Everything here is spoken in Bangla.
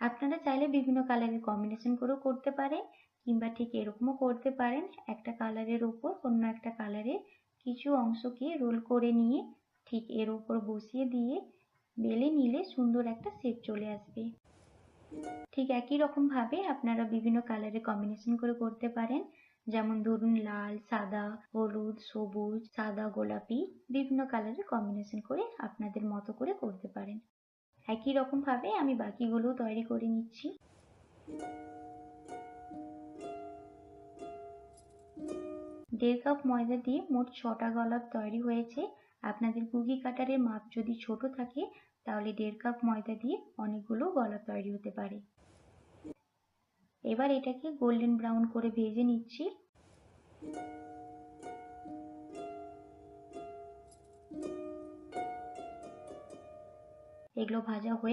আপনারা চাইলে বিভিন্ন কালারের কম্বিনেশন করেও করতে পারেন, কিংবা ঠিক এরকমও করতে পারেন, একটা কালারের উপর অন্য একটা কালারের কিছু অংশকে রোল করে নিয়ে ঠিক এর উপর বসিয়ে দিয়ে বেলে নিলে সুন্দর একটা শেপ চলে আসবে। ঠিক একই রকম ভাবে আপনারা বিভিন্ন কালারের কম্বিনেশন করে করতে পারেন, যেমন ধরুন লাল, সাদা, হলুদ, সবুজ, সাদা, গোলাপি, বিভিন্ন কালারের কম্বিনেশন করে আপনাদের মতো করে করতে পারেন। একই রকম ভাবে আমি বাকিগুলো তৈরি করে নিচ্ছি। দেড় কাপ ময়দা দিয়ে মোট 6টা গোলাপ তৈরি হয়েছে। আপনাদের কুকি কাটারের মাপ যদি ছোট থাকে তাহলে 1.5 কাপ ময়দা দিয়ে অনেকগুলো গোলাপ তৈরি হতে পারে। এবার এটাকে গোল্ডেন ব্রাউন করে ভেজে নিচ্ছি। এগুলো ভাজা হয়ে